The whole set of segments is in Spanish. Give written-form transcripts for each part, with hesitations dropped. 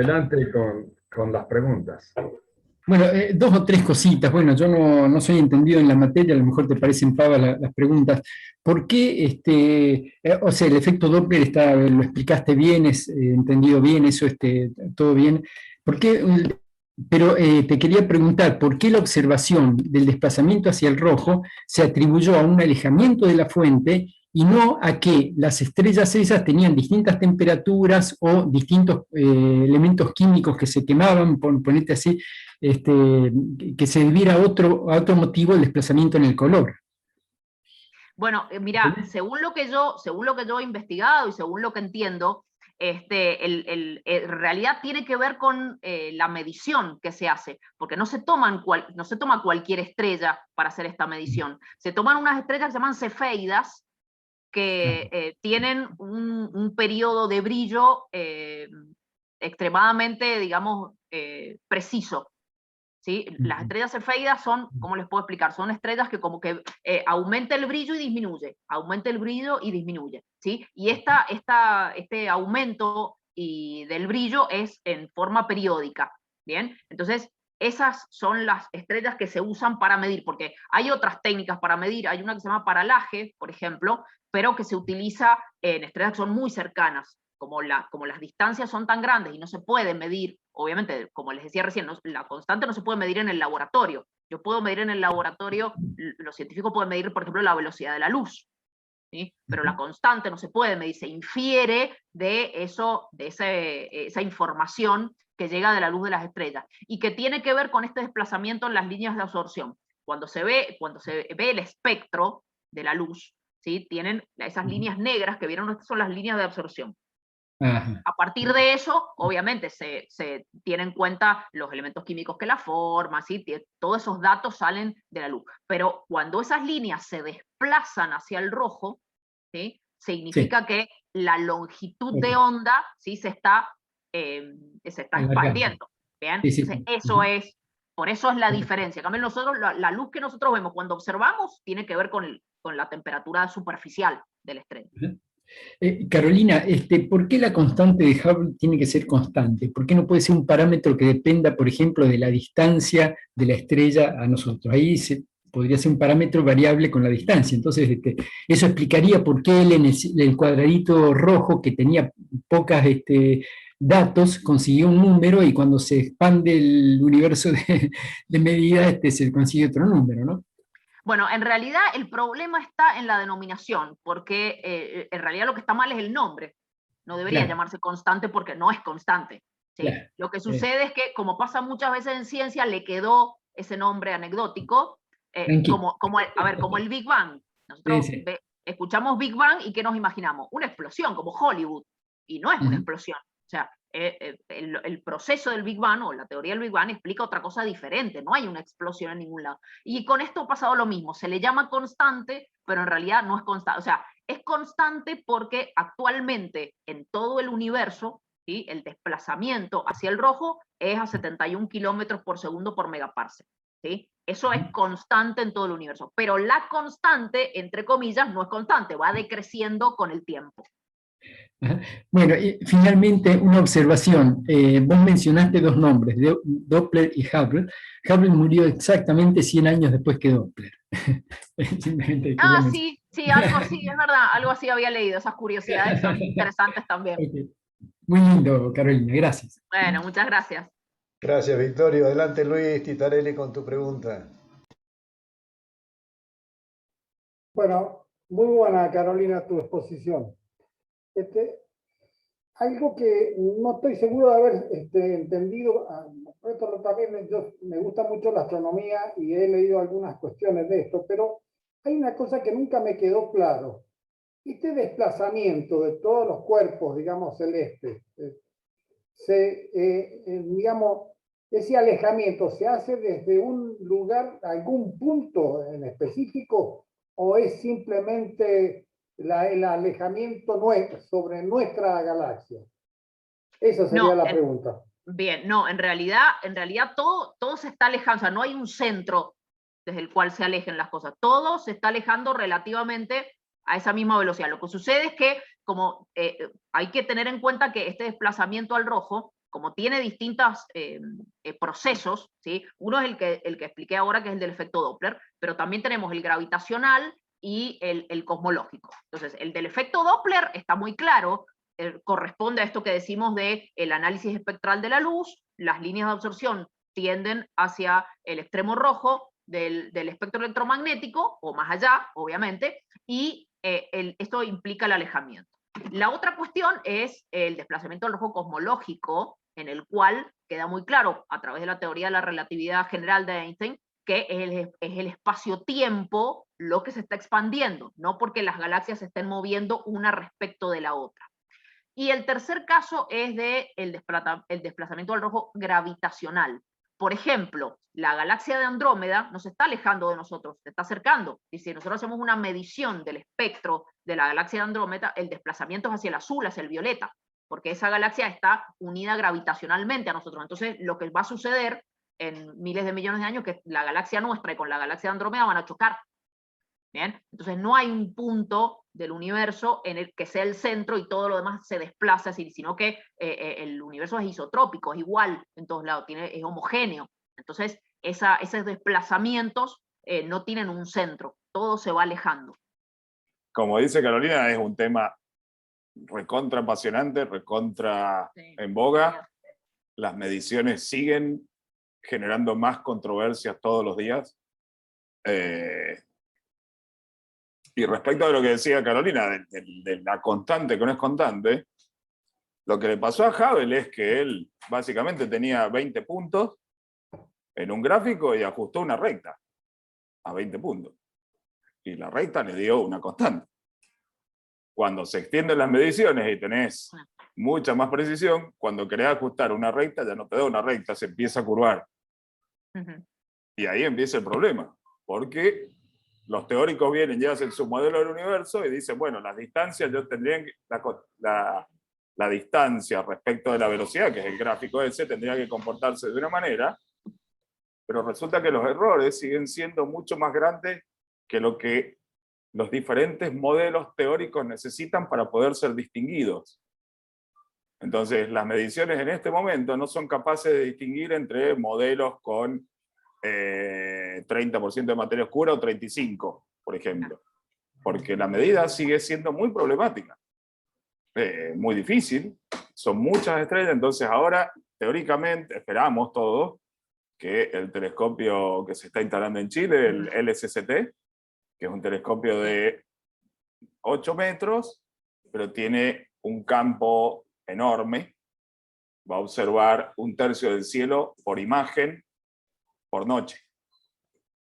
adelante con las preguntas. Bueno, dos o tres cositas. Bueno, yo no soy entendido en la materia, a lo mejor te parecen pavas las preguntas. ¿Por qué, o sea, el efecto Doppler lo explicaste bien, es entendido bien, eso, todo bien? ¿Por qué, pero te quería preguntar, ¿por qué la observación del desplazamiento hacia el rojo se atribuyó a un alejamiento de la fuente y no a que las estrellas esas tenían distintas temperaturas o distintos elementos químicos que se quemaban, ponete así, que se debiera a otro motivo el desplazamiento en el color? Bueno, mira, según lo que yo he investigado y según lo que entiendo, en realidad tiene que ver con la medición que se hace, porque no se toma cualquier estrella para hacer esta medición. Se toman unas estrellas que se llaman cefeidas, que tienen un periodo de brillo extremadamente, digamos, preciso. ¿Sí? Las estrellas cefeidas son, ¿cómo les puedo explicar? Son estrellas que como que aumenta el brillo y disminuye, aumenta el brillo y disminuye, ¿sí? Y este aumento del brillo es en forma periódica, ¿bien? Entonces, esas son las estrellas que se usan para medir, porque hay otras técnicas para medir, hay una que se llama paralaje, por ejemplo, pero que se utiliza en estrellas que son muy cercanas. Como las distancias son tan grandes y no se puede medir, obviamente, como les decía recién, la constante no se puede medir en el laboratorio. Yo puedo medir en el laboratorio, los científicos pueden medir, por ejemplo, la velocidad de la luz, ¿sí? Pero la constante no se puede medir, se infiere de esa información que llega de la luz de las estrellas, y que tiene que ver con este desplazamiento en las líneas de absorción. Cuando se ve el espectro de la luz, ¿sí? Tienen esas líneas negras que vieron, estas son las líneas de absorción. Ajá. A partir de eso, obviamente, se tienen en cuenta los elementos químicos que la forman, ¿sí? Todos esos datos salen de la luz. Pero cuando esas líneas se desplazan hacia el rojo, ¿sí? Significa que la longitud de onda, ¿sí? se está expandiendo. ¿Bien? Entonces, por eso es la diferencia. En cambio, nosotros, la luz que nosotros vemos cuando observamos tiene que ver con la temperatura superficial de la estrella. Carolina, ¿por qué la constante de Hubble tiene que ser constante? ¿Por qué no puede ser un parámetro que dependa, por ejemplo, de la distancia de la estrella a nosotros? Ahí podría ser un parámetro variable con la distancia. Entonces, eso explicaría por qué él en el cuadradito rojo, que tenía pocas datos, consiguió un número, y cuando se expande el universo de medida, se consigue otro número, ¿no? Bueno, en realidad el problema está en la denominación, porque en realidad lo que está mal es el nombre. No debería llamarse constante porque no es constante, ¿sí? Lo que sucede es que, como pasa muchas veces en ciencia, le quedó ese nombre anecdótico, como el Big Bang. Nosotros escuchamos Big Bang y ¿qué nos imaginamos? Una explosión, como Hollywood, y no es una explosión. O sea, el proceso del Big Bang, o la teoría del Big Bang, explica otra cosa diferente, no hay una explosión en ningún lado. Y con esto ha pasado lo mismo, se le llama constante, pero en realidad no es constante. O sea, es constante porque actualmente en todo el universo, ¿sí? El desplazamiento hacia el rojo es a 71 kilómetros por segundo por megaparsec, ¿sí? Eso es constante en todo el universo, pero la constante, entre comillas, no es constante, va decreciendo con el tiempo. Bueno, finalmente una observación. Vos mencionaste dos nombres, Doppler y Hubble. Hubble murió exactamente 100 años después que Doppler. Sí, algo así, es verdad, algo así había leído, esas curiosidades son interesantes también. Okay. Muy lindo, Carolina, gracias. Bueno, muchas gracias. Gracias, Victorio. Adelante, Luis Titarelli, con tu pregunta. Bueno, muy buena, Carolina, tu exposición. Algo que no estoy seguro de haber entendido, esto también me gusta mucho la astronomía y he leído algunas cuestiones de esto, pero hay una cosa que nunca me quedó claro. Este desplazamiento de todos los cuerpos, digamos, celestes, digamos, ese alejamiento, ¿se hace desde un lugar, algún punto en específico, o es simplemente el alejamiento sobre nuestra galaxia? Esa sería la pregunta. Bien, no, en realidad todo se está alejando, o sea, no hay un centro desde el cual se alejen las cosas, todo se está alejando relativamente a esa misma velocidad. Lo que sucede es que, como hay que tener en cuenta que este desplazamiento al rojo, como tiene distintos procesos, ¿sí? Uno es el que expliqué ahora, que es el del efecto Doppler, pero también tenemos el gravitacional y el cosmológico. Entonces, el del efecto Doppler está muy claro, corresponde a esto que decimos de el análisis espectral de la luz, las líneas de absorción tienden hacia el extremo rojo del espectro electromagnético, o más allá, obviamente, y esto implica el alejamiento. La otra cuestión es el desplazamiento del rojo cosmológico, en el cual queda muy claro, a través de la teoría de la relatividad general de Einstein, que es el espacio-tiempo lo que se está expandiendo, no porque las galaxias se estén moviendo una respecto de la otra. Y el tercer caso es el desplazamiento del rojo gravitacional. Por ejemplo, la galaxia de Andrómeda no se está alejando de nosotros, se está acercando. Y si nosotros hacemos una medición del espectro de la galaxia de Andrómeda, el desplazamiento es hacia el azul, hacia el violeta, porque esa galaxia está unida gravitacionalmente a nosotros. Entonces, lo que va a suceder en miles de millones de años es que la galaxia nuestra y con la galaxia de Andrómeda van a chocar. ¿Bien? Entonces no hay un punto del universo en el que sea el centro y todo lo demás se desplaza, sino que el universo es isotrópico, es igual en todos lados, es homogéneo. Entonces esos desplazamientos no tienen un centro, todo se va alejando. Como dice Carolina, es un tema recontra apasionante, recontra en boga. Las mediciones siguen generando más controversias todos los días. Y respecto a lo que decía Carolina, de la constante que no es constante, lo que le pasó a Hubble es que él básicamente tenía 20 puntos en un gráfico y ajustó una recta a 20 puntos. Y la recta le dio una constante. Cuando se extienden las mediciones y tenés mucha más precisión, cuando querés ajustar una recta, ya no te da una recta, se empieza a curvar. Y ahí empieza el problema, porque los teóricos vienen y hacen su modelo del universo y dicen, bueno, las distancias yo tendría que, la distancia respecto de la velocidad, que es el gráfico ese, tendría que comportarse de una manera, pero resulta que los errores siguen siendo mucho más grandes que lo que los diferentes modelos teóricos necesitan para poder ser distinguidos. Entonces, las mediciones en este momento no son capaces de distinguir entre modelos con 30% de materia oscura o 35%, por ejemplo. Porque la medida sigue siendo muy problemática. Muy difícil, son muchas estrellas, entonces ahora, teóricamente, esperamos todos que el telescopio que se está instalando en Chile, el LSCT, que es un telescopio de 8 metros, pero tiene un campo enorme, va a observar 1/3 del cielo por imagen, por noche,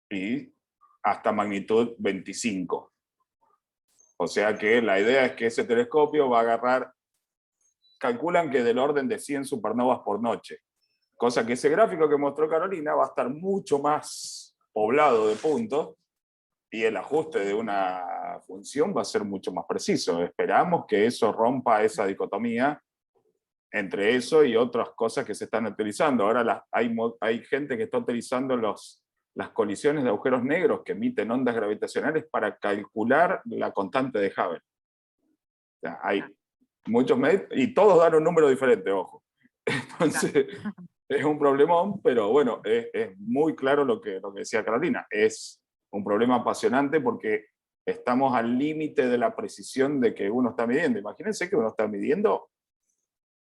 y hasta magnitud 25. O sea que la idea es que ese telescopio va a agarrar, calculan que del orden de 100 supernovas por noche, cosa que ese gráfico que mostró Carolina va a estar mucho más poblado de puntos, y el ajuste de una función va a ser mucho más preciso. Esperamos que eso rompa esa dicotomía entre eso y otras cosas que se están utilizando. Ahora hay gente que está utilizando las colisiones de agujeros negros que emiten ondas gravitacionales para calcular la constante de Hubble. O sea, hay muchos medios, y todos dan un número diferente, ojo. Entonces, es un problemón, pero bueno, es muy claro lo que decía Carolina. Es un problema apasionante porque estamos al límite de la precisión de que uno está midiendo. Imagínense que uno está midiendo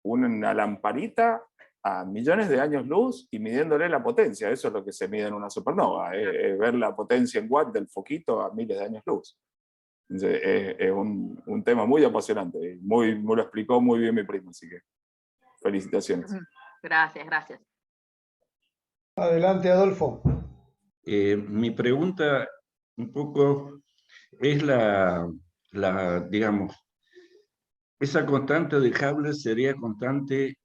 una lamparita a millones de años luz y midiéndole la potencia. Eso es lo que se mide en una supernova, ver la potencia en watts del foquito a miles de años luz. Entonces, es un tema muy apasionante. Me lo explicó muy bien mi primo, así que felicitaciones. Gracias, gracias. Adelante, Adolfo. Mi pregunta un poco es digamos, esa constante de Hubble sería constante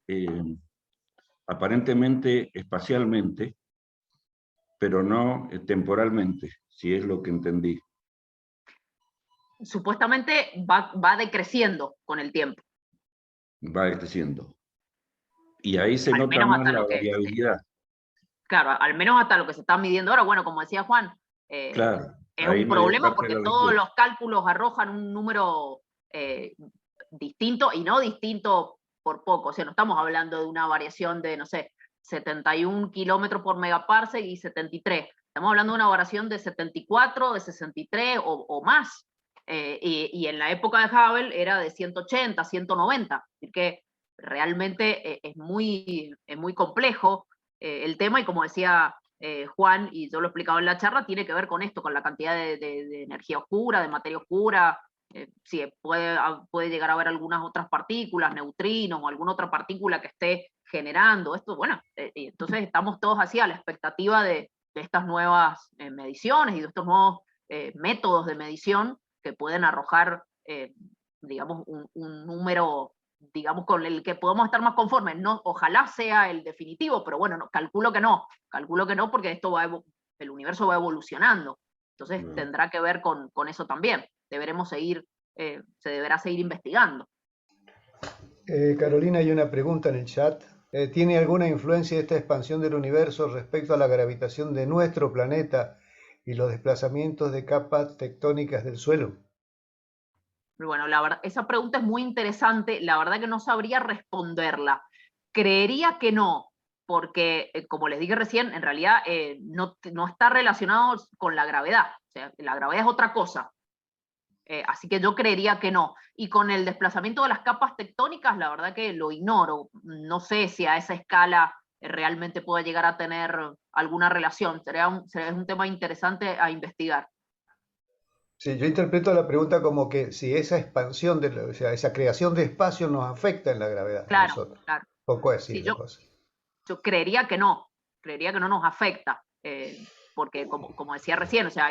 aparentemente espacialmente, pero no temporalmente, si es lo que entendí. Supuestamente va decreciendo con el tiempo. Va decreciendo. Y ahí se Al nota menos más hasta la lo que variabilidad. Claro, al menos hasta lo que se está midiendo ahora. Bueno, como decía Juan, Claro, es ahí un me problema descarta porque la todos respuesta. los cálculos arrojan un número distinto, y no distinto por poco, o sea, no estamos hablando de una variación de, no sé, 71 kilómetros por megaparsec y 73, estamos hablando de una variación de 74, de 63 o más, y en la época de Hubble era de 180, 190, así que realmente es muy complejo el tema, y como decía Juan, y yo lo he explicado en la charla, tiene que ver con esto, con la cantidad de energía oscura, de materia oscura. Sí, puede llegar a haber algunas otras partículas, neutrinos o alguna otra partícula que esté generando esto. Bueno, y entonces estamos todos así a la expectativa de estas nuevas mediciones y de estos nuevos métodos de medición que pueden arrojar, digamos, un número, digamos, con el que podemos estar más conformes. No, ojalá sea el definitivo, pero bueno, calculo que no porque esto el universo va evolucionando, entonces tendrá que ver con eso también. Deberemos seguir, se deberá seguir investigando. Carolina, hay una pregunta en el chat. ¿Tiene alguna influencia esta expansión del universo respecto a la gravitación de nuestro planeta y los desplazamientos de capas tectónicas del suelo? Bueno, la verdad, esa pregunta es muy interesante, la verdad que no sabría responderla. Creería que no, porque como les dije recién, en realidad no está relacionado con la gravedad, o sea, la gravedad es otra cosa. Así que yo creería que no. Y con el desplazamiento de las capas tectónicas, la verdad que lo ignoro. No sé si a esa escala realmente pueda llegar a tener alguna relación. Sería un tema interesante a investigar. Sí, yo interpreto la pregunta como que si esa expansión, o sea, esa creación de espacio nos afecta en la gravedad a Claro, nosotros. claro. Poco así Sí, la cosa. yo creería que no nos afecta, porque como decía recién, o sea,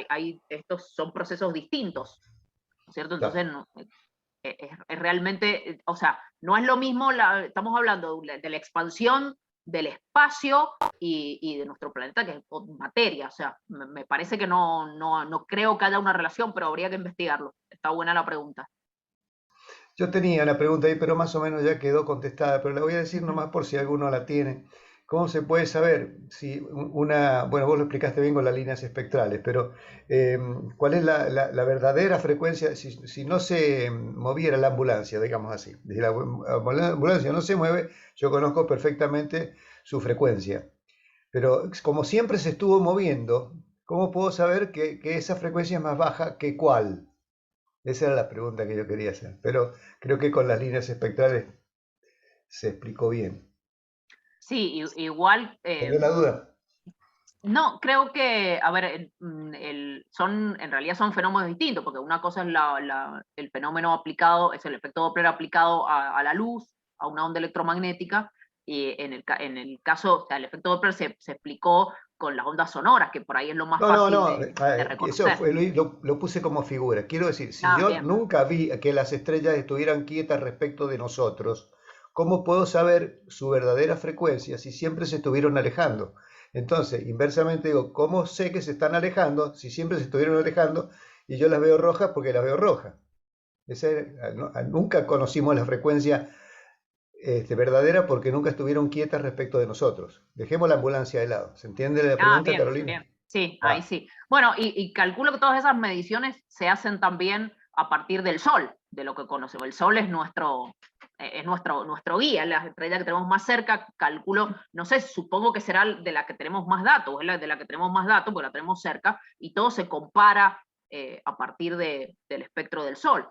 estos son procesos distintos, ¿no es cierto? Entonces, no, es realmente, o sea, no es lo mismo, estamos hablando de la expansión del espacio y de nuestro planeta, que es materia, o sea, me parece que no creo que haya una relación, pero habría que investigarlo. Está buena la pregunta. Yo tenía una pregunta ahí, pero más o menos ya quedó contestada, pero la voy a decir nomás por si alguno la tiene. ¿Cómo se puede saber si bueno, vos lo explicaste bien con las líneas espectrales, pero ¿cuál es la verdadera frecuencia si no se moviera la ambulancia, digamos así? Si la ambulancia no se mueve, yo conozco perfectamente su frecuencia, pero como siempre se estuvo moviendo, ¿cómo puedo saber que esa frecuencia es más baja que cuál? Esa era la pregunta que yo quería hacer, pero creo que con las líneas espectrales se explicó bien. Sí, igual. ¿Tenés la duda? No, creo que, a ver, en realidad son fenómenos distintos, porque una cosa es el fenómeno aplicado, es el efecto Doppler aplicado a la luz, a una onda electromagnética, y en el caso, o sea, el efecto Doppler se explicó con las ondas sonoras, que por ahí es lo más fácil de Eso reconocer. lo puse como figura. Quiero decir, si yo Bien. nunca vi que las estrellas estuvieran quietas respecto de nosotros, ¿cómo puedo saber su verdadera frecuencia si siempre se estuvieron alejando? Entonces, inversamente digo, ¿cómo sé que se están alejando si siempre se estuvieron alejando y yo las veo rojas porque las veo rojas? Nunca conocimos la frecuencia verdadera porque nunca estuvieron quietas respecto de nosotros. Dejemos la ambulancia de lado. ¿Se entiende la pregunta, Bien, Carolina? bien. Sí, ahí sí. Bueno, y calculo que todas esas mediciones se hacen también a partir del Sol, de lo que conocemos. El Sol es nuestro guía, las estrellas que tenemos más cerca, calculo, no sé, supongo que será de la que tenemos más datos, es de la que tenemos más datos, porque la tenemos cerca, y todo se compara a partir del espectro del Sol.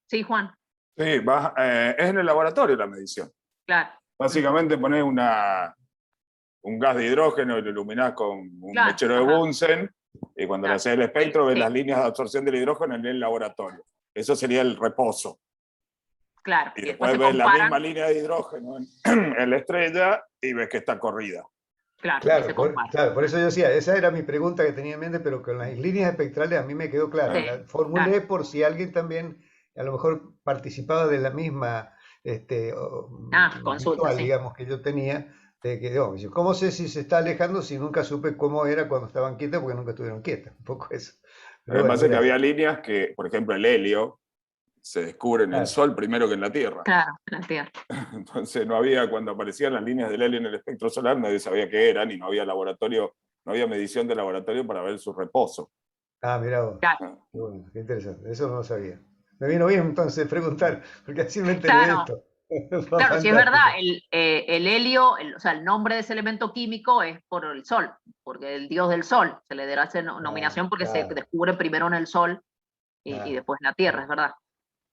Sí, Juan. Sí, es en el laboratorio la medición. Claro. Básicamente pones un gas de hidrógeno y lo iluminás con un mechero de Bunsen, y cuando le haces el espectro ves las líneas de absorción del hidrógeno en el laboratorio. Eso sería el reposo. Claro. Y después ves la misma línea de hidrógeno en la estrella y ves que está corrida. Claro, por eso yo decía, esa era mi pregunta que tenía en mente, pero con las líneas espectrales a mí me quedó clara. Sí, La formulé por si alguien también a lo mejor participaba de la misma consulta, visual, digamos, que yo tenía, de que, ¿cómo sé si se está alejando si nunca supe cómo era cuando estaban quietas porque nunca estuvieron quietas? Un poco eso. Lo que pasa es que había líneas que, por ejemplo, el helio se descubre en el Sol primero que en la Tierra. Claro, en la Tierra. Entonces no había, cuando aparecían las líneas del helio en el espectro solar, nadie sabía qué eran y no había laboratorio, no había medición de laboratorio para ver su reposo. Ah, mirá vos. Claro. Qué bueno, qué interesante. Eso no lo sabía. Me vino bien entonces preguntar, porque así me enteré de Claro. esto. Claro, sí es verdad, Fantástico. el helio, o sea, el nombre de ese elemento químico es por el Sol, porque el dios del Sol, se le dará esa nominación porque se Claro, descubre primero en el Sol y claro, después en la Tierra, es verdad.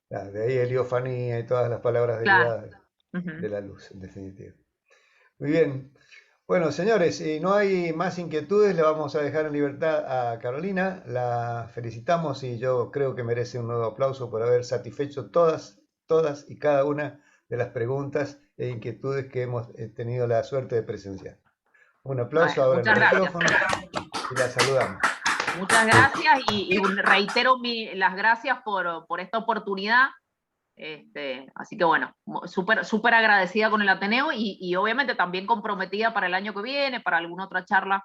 claro. De ahí heliofanía y todas las palabras Claro. derivadas de Ujú. la luz, en definitiva. Muy bien. Bueno, señores, si no hay más inquietudes, le vamos a dejar en libertad a Carolina. La felicitamos y yo creo que merece un nuevo aplauso por haber satisfecho todas y cada una de las preguntas e inquietudes que hemos tenido la suerte de presenciar. Un aplauso, Bueno, abran muchas los gracias. micrófonos y la saludamos. Muchas gracias y reitero las gracias por esta oportunidad. Así que bueno, súper agradecida con el Ateneo y obviamente también comprometida para el año que viene, para alguna otra charla